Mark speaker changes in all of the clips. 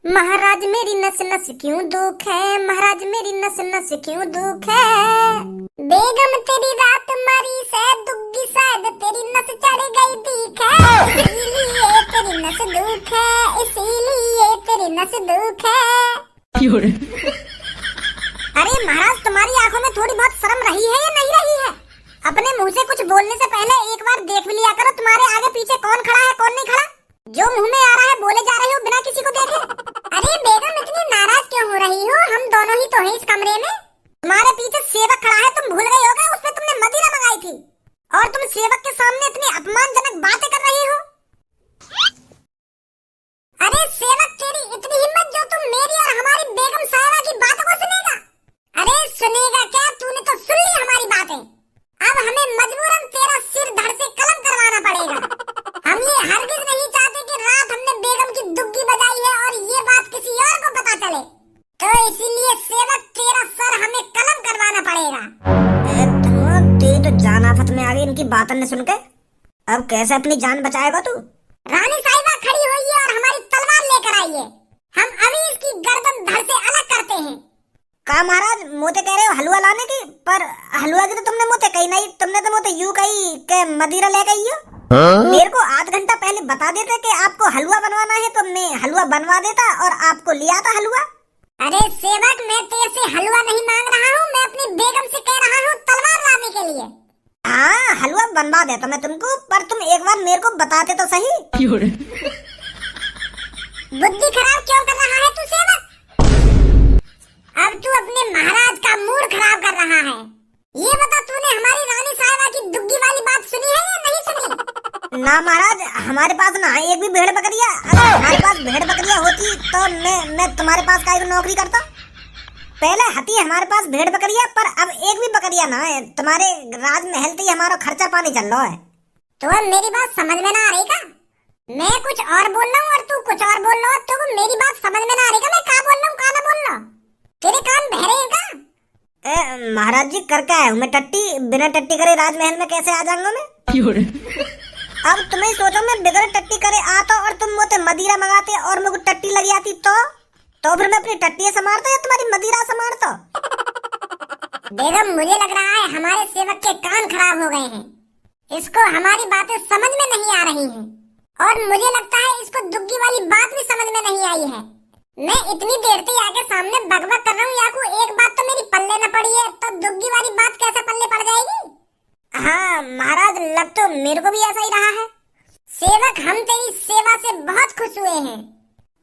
Speaker 1: महाराज मेरी नस नस क्यों दुख है, महाराज मेरी नस नस क्यों दुख है। बेगम तेरी रात मरी से दुग्गी शायद तेरी नस चढ़ गई दीख है। इसीलिए तेरी नस दुख है, इसीलिए तेरी नस दुख है। अरे महाराज तुम्हारी आंखों में थोड़ी बहुत शर्म रही है या नहीं रही है? अपने मुंह से कुछ बोलने से पहले एक बार देख भी लिया करो तुम्हारे आगे पीछे कौन खड़ा है कौन नहीं खड़ा। जो मुंह में आ रहा है बोले जा रही हो बिना किसी को देखे। अरे बेगम इतनी नाराज क्यों हो रही हो? हम दोनों ही तो हैं इस कमरे में। तुम्हारे पीछे सेवक खड़ा है, तुम भूल गई होगा उसमें तुमने मदिरा मंगाई थी और तुम सेवक के सामने इतनी अपमानजनक बातें कर रही हो। अरे सेवक तेरी इतनी हिम्मत जो तुम मेरी और हमारी बेगम साहिबा की बातों को सुनेगा? अरे सुनेगा क्या, तूने तो सुन ली हमारी बातें। अब हमें मजबूरन तेरा सिर धड़ से कलम करवाना पड़ेगा। हम ये हरगिज नहीं चाहते कि रात हमने बेगम की दुग्गी बजाई है और ये बात किसी और को पता चले, तो इसीलिए सेवक तेरा सर हमें कलम करवाना पड़ेगा। तेरी तो जान आफत में आ गई इनकी बातों ने सुन के। अब कैसे अपनी जान बचाएगा तू? रानी साहिबा खड़ी हुई है और हमारी तलवार लेकर आई है। हम अभी इसकी गर्दन धड़ से अलग करते हैं। का महाराज मोते कह रहे हो हलवा लाने की? पर हलवा की तो तुमने मोते कही नहीं, तुमने तो मोते यूं कही के मदिरा ले गई हो। मेरे को आध घंटा पहले बता देते कि आपको हलवा बनवाना है तो मैं हलवा बनवा देता और आपको लिया था हलवा। अरे सेवक मैं तेरे से हलवा नहीं मांग रहा हूँ, मैं अपनी बेगम से कह रहा हूँ तलवार लाने के लिए। हाँ हलवा बनवा देता मैं तुमको, पर तुम एक बार मेरे को बताते तो सही। बुद्धि खराब क्यों कर रहा है तू सेवक? अब तू अपने महाराज का मूड खराब कर रहा है। ये बता तूने हमारी रानी साहिबा की दुग्गी वाली बात सुनी है या नहीं सुनी? ना महाराज हमारे पास ना है एक भी भेड़ बकरिया। अगर हमारे पास भेड़ बकरिया होती तो मैं तुम्हारे पास काहे नौकरी करता। पहले हती हमारे पास भेड़ बकरिया, पर अब एक भी बकरिया ना है। तुम्हारे राजमहल से ही हमारा खर्चा पानी चल रहा है। तो अब मेरी बात समझ में ना आ रही का? मैं कुछ और बोल रहा हूँ और तू कुछ और बोल रहा हो, तो मेरी बात समझ में ना आ रही का? मैं क्या बोल रहा हूँ क्या ना बोल रहा हूँ? तेरे कान बहरे हैं का? महाराज जी कर क्या है मैं टट्टी, बिना टट्टी करे राजमहल में कैसे आ जाऊंगा मैं? अब तुम्हें सोचो मैं बिगड़ टट्टी करे आता और तुम मुझे मदिरा मंगाते और मुझे टट्टी लगी आती तो फिर मैं अपनी टट्टी संभालता या तुम्हारी मदिरा संभालता? बेगम मुझे लग रहा है हमारे सेवक के कान खराब हो गए हैं। इसको हमारी बातें समझ में नहीं आ रही हैं और मुझे लगता है इसको दुग्गी वाली बात भी समझ में नहीं आई है। मैं इतनी देर से आके सामने बकबक कर रहा हूँ, याकू एक बात तो मेरी पल्ले न पड़ी है, तो दुग्गी वाली बात कैसे पल्ले पड़ जाएगी? हाँ महाराज लग तो मेरे को भी ऐसा ही रहा है। सेवक हम तेरी सेवा से बहुत खुश हुए हैं।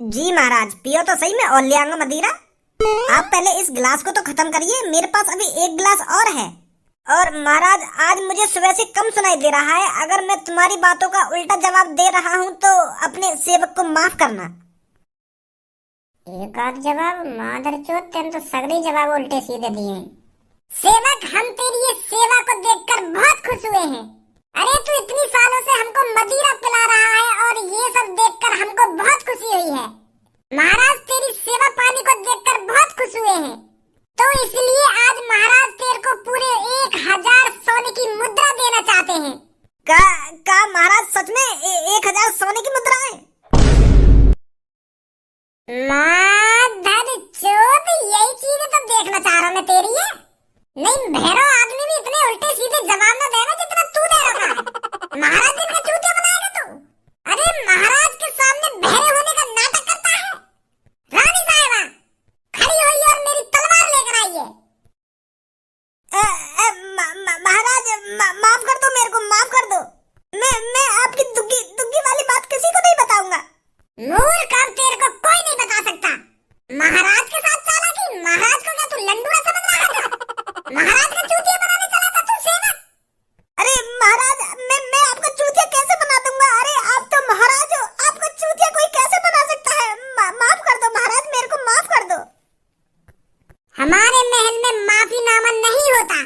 Speaker 1: जी महाराज पियो तो सही में और ले आऊंगा मदिरा। आप पहले इस गिलास को तो खत्म करिए, मेरे पास अभी एक गिलास और है। और महाराज आज मुझे सुबह से कम सुनाई दे रहा है, अगर मैं तुम्हारी बातों का उल्टा जवाब दे रहा हूँ तो अपने सेवक को माफ करना। एक आध जवाब मादरचोद, तेन तो सगले जवाब उल्टे सीधे दिए। सेवक हम तेरी ये सेवा को देखकर बहुत खुश हुए हैं। अरे तू इतनी सालों से हमको मदिरा पिला रहा है और ये सब देखकर हमको बहुत खुशी हुई है। महाराज तेरी सेवा पानी को देखकर बहुत खुश हुए हैं, तो इसलिए आज महाराज तेरे को पूरे 1000 सोने की मुद्रा देना चाहते हैं। का महाराज सच में 1000 सोने की मुद्रा है? मादरचोद यही चीजें तो देखना चाह रहा मैं तेरी है। नहीं भैरव आदमी भी इतने उल्टे सीधे जवाब न देगा जितना तू दे रहा है। महाराज जी का चूतिया बनाएगा तू? अरे महाराज के सामने बहरे होने का नाटक करता है। रानी साहिबा खड़ी हुई और मेरी तलवार लेकर आई है। महाराज माफ कर दो मेरे को, माफ कर दो। मैं आपकी दुग्गी वाली बात किसी को नहीं बताऊंगा। मूर्ख अब तेरे को कोई नहीं बता सकता। महाराज के साथ चालाकी? महाराज को क्या तू लंडुआ समझ रहा था? महाराज का चूतिया बनाने चला था तू सेवक? अरे महाराज मैं आपका चूतिया कैसे बना दूंगा? अरे आप तो महाराज हो, आपका चूतिया कोई कैसे बना सकता है? माफ कर दो महाराज, मेरे को माफ कर दो। हमारे महल में माफीनामा नहीं होता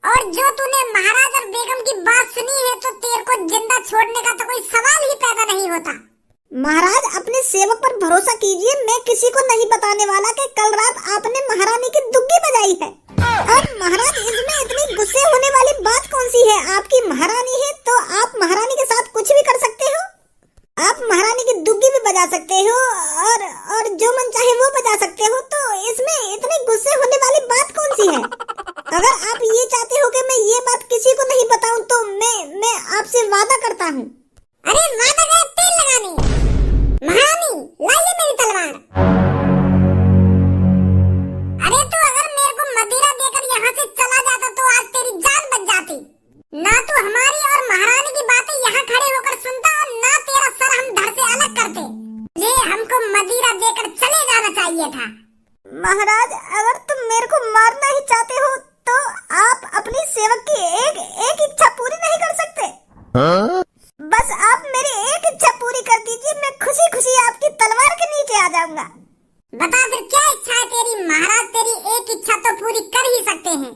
Speaker 1: और जो तूने महाराज और बेगम की बात सुनी है तो तेरे को जिंदा छोड़ने का तो कोई सवाल ही पैदा नहीं होता। महाराज अपने सेवक पर भरोसा कीजिए, मैं किसी को नहीं बताने वाला कि कल रात आपने महारानी की दुग्गी बजाई है। और महाराज इसमें इतनी गुस्से होने वाली बात कौन सी है? आपकी महारानी है तो आप महारानी के साथ कुछ भी कर सकते हो। आप महारानी की दुग्गी भी बजा सकते हो और जो हमको मदिरा देकर चले जाना चाहिए था।
Speaker 2: महाराज, अगर तुम मेरे को मारना ही चाहते हो तो आप अपनी सेवक की एक इच्छा पूरी नहीं कर सकते? बस आप मेरी एक इच्छा पूरी कर दीजिए, मैं खुशी खुशी आपकी तलवार के नीचे आ जाऊंगा।
Speaker 1: बता फिर क्या इच्छा है तेरी? महाराज तेरी एक इच्छा तो पूरी कर ही सकते हैं।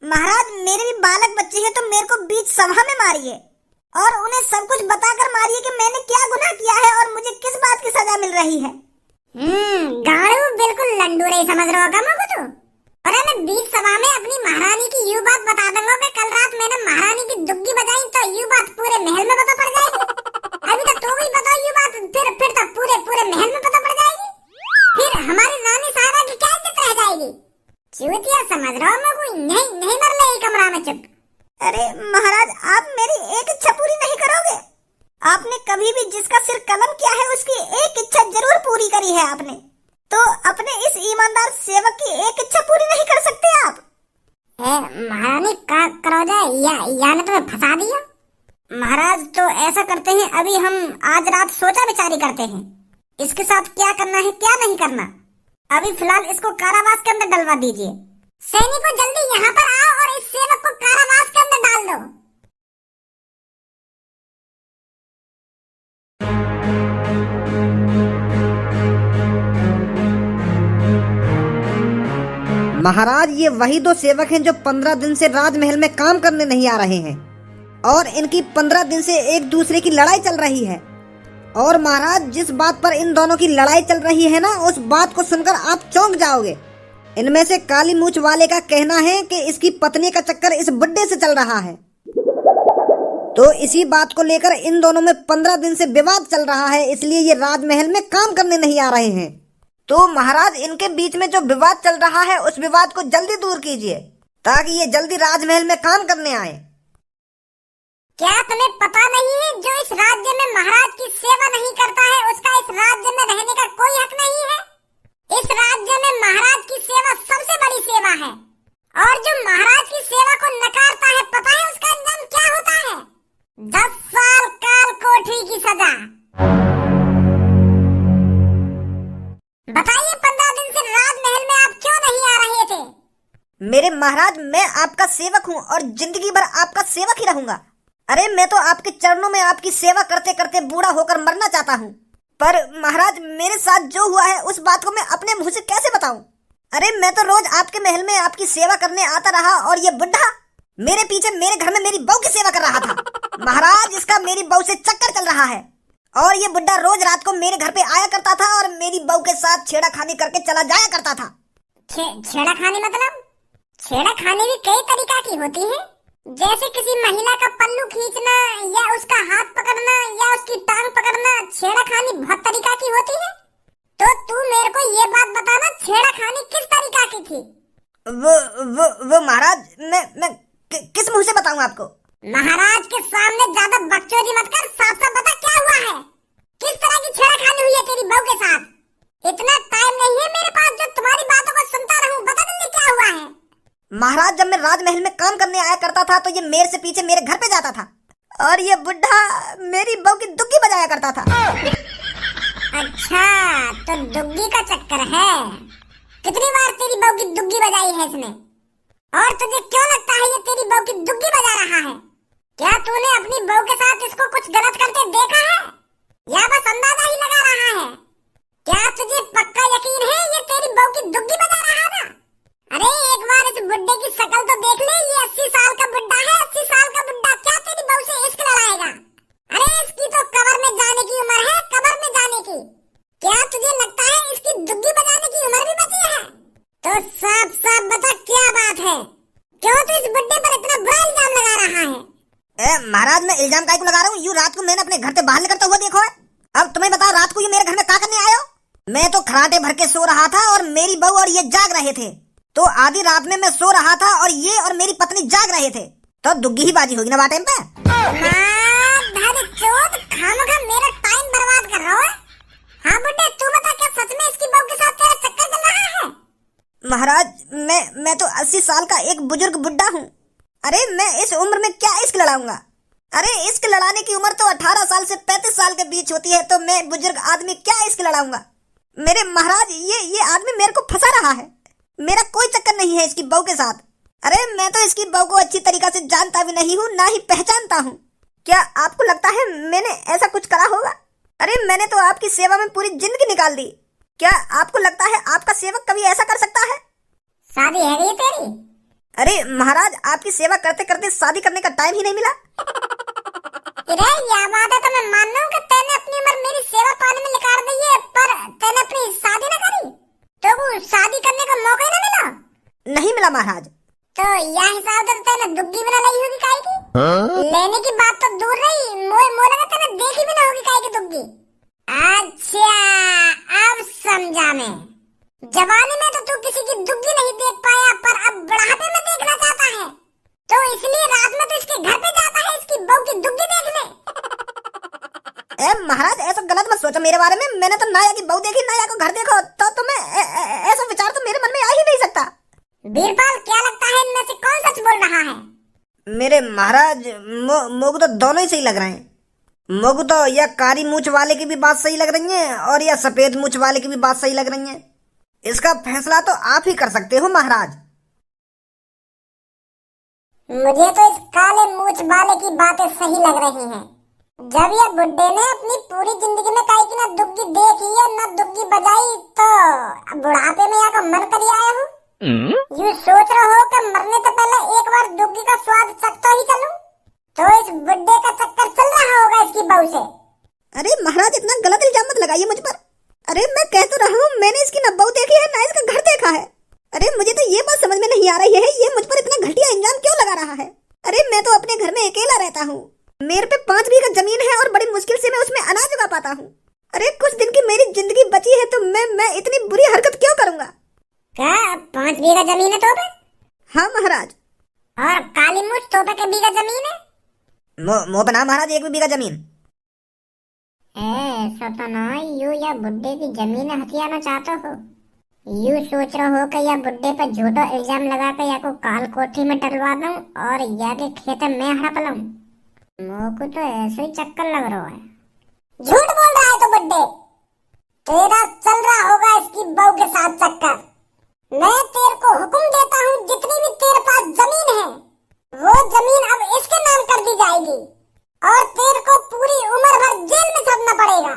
Speaker 2: महाराज, मेरे भी बालक बच्चे हैं तो मेरे को बीच सभा में मारिए और उन्हें सब कुछ बताकर मारिए कि मैंने क्या गुनाह किया है और मुझे किस बात की सजा मिल रही है।
Speaker 1: गाड़ू बिल्कुल लंडू नहीं समझ रहा होगा मुझको तो। अरे मैं बीच सभा में अपनी महारानी की यूं बात बता दूंगा कि कल रात मैंने महारानी की दुग्गी बजाई तो यूं बात पूरे महल में पता पड़ जाएगी। अभी तो तू भी बताओ यूं बात, फिर तो पूरे महल में पता पड़ जाएगी। फिर हमारी रानी साहबा की क्या इज्जत रह जाएगी? चूतिया समझ रहा हूँ मैं, कोई नहीं मर ले कमरा में चुप।
Speaker 2: अरे महाराज, आप मेरी एक इच्छा पूरी नहीं करोगे? आपने कभी भी जिसका सिर कलम किया है उसकी एक इच्छा जरूर पूरी करी है आपने, तो अपने इस ईमानदार सेवक की एक इच्छा पूरी नहीं कर सकते आप?
Speaker 1: महारानी का करो जाए या ने तुम्हें फंसा दिया। महाराज तो ऐसा करते हैं, अभी हम आज रात सोचा विचारी करते हैं इसके साथ क्या करना है क्या नहीं करना। अभी फिलहाल इसको कारावास के अंदर डलवा दीजिए। सैनिकों जल्दी यहाँ पर आओ और इस सेवक को कारावास के अंदर डाल दो।
Speaker 3: महाराज, ये वही दो सेवक हैं जो 15 दिन से राजमहल में काम करने नहीं आ रहे हैं और इनकी 15 दिन से एक दूसरे की लड़ाई चल रही है। और महाराज, जिस बात पर इन दोनों की लड़ाई चल रही है ना, उस बात को सुनकर आप चौंक जाओगे। इनमें से काली मूंछ वाले का कहना है कि इसकी पत्नी का चक्कर इस बुड्ढे से चल रहा है, तो इसी बात को लेकर इन दोनों में 15 दिन से विवाद चल रहा है, इसलिए ये राजमहल में काम करने नहीं आ रहे हैं। तो महाराज, इनके बीच में जो विवाद चल रहा है उस विवाद को जल्दी दूर कीजिए ताकि ये जल्दी राजमहल में काम करने आए।
Speaker 1: क्या तुम्हें पता नहीं है, जो इस राज्य में महाराज की सेवा नहीं करता है उसका इस राज्य में रहने का कोई हक नहीं है? इस राज्य में महाराज की सेवा सबसे बड़ी सेवा है और जो महाराज की सेवा को नकारता है, पता है उसका अंजाम क्या होता है? 10 साल काल कोठरी की सजा। बताइए 15 दिन से राजमहल में आप क्यों नहीं आ रहे थे?
Speaker 2: मेरे महाराज, मैं आपका सेवक हूँ और जिंदगी भर आपका सेवक ही रहूंगा। अरे मैं तो आपके चरणों में आपकी सेवा करते करते बूढ़ा होकर मरना चाहता हूँ, पर महाराज मेरे साथ जो हुआ है उस बात को मैं अपने मुंह से कैसे बताऊं? अरे मैं तो रोज आपके महल में आपकी सेवा करने आता रहा और ये बुढ़ा मेरे पीछे मेरे घर में मेरी बहू की सेवा कर रहा था। महाराज, इसका मेरी बहू से चक्कर चल रहा है और ये बुढ़ा रोज रात को मेरे घर पे आया करता था और मेरी बहू के साथ छेड़ाखानी करके चला जाया करता था।
Speaker 1: छेड़ाखानी मतलब? छेड़ाखानी भी कई तरीका की होती है, जैसे किसी महिला का पल्लू खींचना या उसका हाथ पकड़ना या उसकी टांग पकड़ना। छेड़ाखानी बहुत तरीका की होती है। तो तू मेरे को ये बात बताना, छेड़ाखानी किस तरीका की थी?
Speaker 2: वो महाराज, मैं किस मुंह से बताऊं आपको?
Speaker 1: महाराज के सामने ज्यादा बकचोदी मत कर, साफ साफ बता क्या हुआ है? किस तरह की छेड़ाखानी हुई है तेरी बहू के साथ? इतना टाइम नहीं है मेरे पास जो तुम्हारी बातों को सुनता रहूं। बता जल्दी क्या हुआ है?
Speaker 2: महाराज, जब मैं राजमहल में काम करने आया करता था तो ये मेरे से पीछे मेरे घर पे जाता था और ये बुढ़ा मेरी बहू की दुग्गी बजाया करता था।
Speaker 1: अच्छा, तो दुग्गी का चक्कर है। कितनी बार तेरी बहू की दुग्गी बजाई है इसने? और तुझे क्यों लगता है ये तेरी बहू की दुग्गी बजा रहा है? क्या तूने अपनी बहू के साथ इसको कुछ गलत करते देखा है या बस अंदाजा ही लगा रहा है? क्या तुझे पक्का यकीन है ये तेरी बहू की दुग्गी बजा रहा था? अरे एक बार इस बुड्ढे की शक्ल तो देख ले, ये 80 साल का बुड्ढा है। 80 साल का बुड्ढा क्या तेरी बहू से इश्क लड़ाएगा? अरे इसकी तो कब्र में जाने की उम्र है, कब्र में जाने की। क्या तुझे लगता है इसकी दुग्गी बजाने की उम्र भी बची है? तो साफ साफ बता क्या बात है? क्यों तू इस बुड्ढे पर इतना बुरा इल्जाम लगा रहा है?
Speaker 2: महाराज, मैं इल्जाम काहे को लगा रहा हूँ? यूं रात को मैंने अपने घर से बाहर निकलता हुआ देखो है। अब तुम्हें बताओ, रात को ये मेरे घर में क्या करने आए हो? मैं तो खराटे भर के सो रहा था और मेरी बहू और ये जाग रहे थे, तो आधी रात में मैं सो रहा था और ये और मेरी पत्नी जाग रहे थे, तो दुग्गी ही बाजी होगी ना बात टाइम पे।
Speaker 1: खामखा मेरा टाइम बर्बाद कर रहा है। हाँ बुड्ढे, तू बता क्या सच में इसकी बहू के साथ तेरा चक्कर चल रहा है?
Speaker 2: महाराज, मैं तो 80 साल का एक बुजुर्ग बुड्ढा हूँ। अरे मैं इस उम्र में क्या इश्क लड़ाऊंगा? अरे इश्क लड़ाने की उम्र तो 18 साल से 35 साल के बीच होती है, तो मैं बुजुर्ग आदमी क्या इश्क लड़ाऊंगा? मेरे महाराज, ये आदमी मेरे को फंसा रहा है। मेरा कोई चक्कर नहीं है इसकी बहू के साथ। अरे मैं तो इसकी बहू को अच्छी तरीका से जानता भी नहीं हूँ, ना ही पहचानता हूँ। क्या आपको लगता है मैंने ऐसा कुछ करा होगा? अरे मैंने तो आपकी सेवा में पूरी जिंदगी निकाल दी। क्या आपको लगता है आपका सेवक कभी ऐसा कर सकता है?
Speaker 1: शादी है गई तेरी?
Speaker 2: अरे महाराज, आपकी सेवा करते करते शादी करने का टाइम ही नहीं मिला।
Speaker 1: रे यह बात है तो मैं मान लूं कि तैने अपनी उम्र मेरी सेवा पाने में निकाल दी है, पर तैने अपनी शादी न करी तो वो शादी करने का मौका ही न मिला?
Speaker 2: नहीं मिला महाराज।
Speaker 1: तो यह हिसाब तो तैने दुग्गी बना ली होगी काहे की? लेने की बात तो दूर रही, मोए लगा तैने देखी भी ना होगी काहे की दुग्गी। अच्छा अब समझा मैं। जवानी में तो तू किसी की दुग्गी नहीं देख पाया, पर अब बुढ़ापे में देखना चाहता है, तो इसलिए रात में तो इसके घर पे जाता है इसकी बहू की दुग्गी देखने।
Speaker 2: महाराज ऐसा गलत मत सोचो मेरे बारे में। मैंने तो नाया की बहू देखी, नाया को घर देखो, तो मैं ऐसा विचार तो मेरे मन में आ ही नहीं सकता।
Speaker 1: बीरपाल, क्या लगता है इनमें से कौन सच बोल रहा है?
Speaker 2: मेरे महाराज, मोगू तो दोनों ही सही लग रहे हैं। मोगू तो यह कारी मूछ वाले की भी बात सही लग रही है और यह सफेद मूछ वाले की भी बात सही लग रही है। इसका फैसला तो आप ही कर सकते हो महाराज।
Speaker 1: मुझे तो इस काले मूछ वाले की बातें सही लग रही हैं। जब यह बुड्ढे ने अपनी पूरी जिंदगी में काई की ना दुग्गी देखी है न दुग्गी बजाई, तो बुढ़ापे में यहाँ मन कर आया हूँ। यूँ सोच रहा हो कि मरने से पहले एक बार दुग्गी का स्वाद चखता ही चलूं, तो इस बुड्ढे का चक्कर चल रहा होगा इसकी बहू से।
Speaker 2: अरे महाराज, इतना गलत इल्जाम मत लगाइए मुझ पर। अरे मैं कह तो रहा हूँ, मैंने इसकी न बहू देखी है ना इसका घर देखा है। अरे मुझे तो ये बात समझ में नहीं आ रही है, ये मुझ पर इतना घटिया इल्जाम क्यों लगा रहा है? अरे मैं तो अपने घर में अकेला रहता हूँ। मेरे पे 5 बीघा जमीन है और बड़ी मुश्किल से मैं उसमें अनाज उगा पाता हूँ। अरे कुछ दिन की मेरी जिंदगी बची है, तो मैं इतनी बुरी हरकत क्यों करूँगा?
Speaker 1: क्या 5 बीघा जमीन है तोपे?
Speaker 2: हाँ महाराज।
Speaker 1: और काली मूछ तोपे के बीघा जमीन है?
Speaker 2: मोपना महाराज 1 बीघा जमीन।
Speaker 1: सतना यू या बुड्ढे की जमीन हथियाना चाहते हो? यू सोच रहे हो कि या बुड्ढे पर झूठा इल्जाम लगा कर या को काल कोठी में डलवा दूं और या के खेत में हड़प लूं? मोको तो ऐसे ही चक्कर लग रहा है। झूठ बोल रहा है तो बुड्ढे, तेरा चल रहा होगा इसकी बहू के साथ चक्कर। मैं तेरे को हुक्म देता हूँ, जितनी भी तेरे पास जमीन है वो जमीन अब इसके नाम कर दी जाएगी और तेरे को पूरी उम्र भर जेल में चढ़ना पड़ेगा।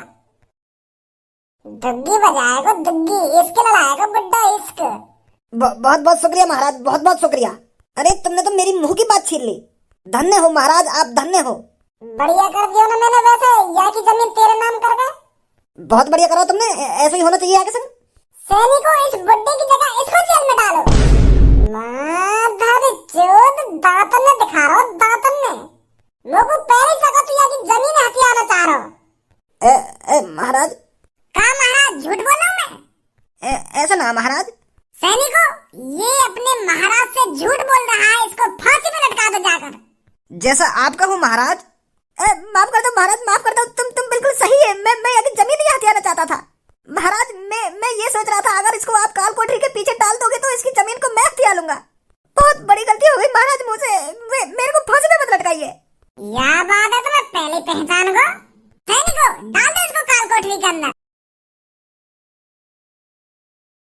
Speaker 1: दुग्गी बजाएगा दुग्गी, इसके लड़ाएगा बुड्ढा इश्क।
Speaker 2: बहुत बहुत शुक्रिया महाराज, बहुत बहुत शुक्रिया। अरे तुमने तो मेरी मुंह की बात छीन ली। धन्य हो महाराज, आप धन्य हो।
Speaker 1: बढ़िया कर दिया ना मैंने, वैसे यहाँ की जमीन तेरे नाम कर गए।
Speaker 2: बहुत बढ़िया करो तुमने, ऐसे ही होना चाहिए आगे संग।
Speaker 1: सैनिकों, इस बुड्ढे की जगह इसको जेल में डालो। माधर चोद, दांतन ने दिखा रहा हो, दांतन ने लोगों पहले सका तो यहाँ की जमीन हथियाना चाह रहा हो।
Speaker 2: महाराज।
Speaker 1: कहा महाराज, झूठ बोला हूँ मैं?
Speaker 2: ऐसा ना महाराज।
Speaker 1: सैनिकों, ये अपने महाराज से झूठ बोल रहा है, इसको फांसी पे लटका दो जाकर।
Speaker 2: जैसा आप कहो महाराज। माफ कर दो महाराज, माफ कर दो। तुम बिल्कुल सही है। मैं आगे जमीन ही हथियाना चाहता था महाराज। मैं ये सोच रहा था, अगर इसको आप काल कोठरी के पीछे डाल दोगे तो इसकी जमीन को मैं हथिया लूंगा। बहुत बड़ी गलती हो गई महाराज मुझसे, मेरे को फांसी पे मत लटकाइए।
Speaker 1: यह बात है तो मैं पहले पहचान गो। सैनिकों, डाल दो इसको काल कोठरी के अंदर।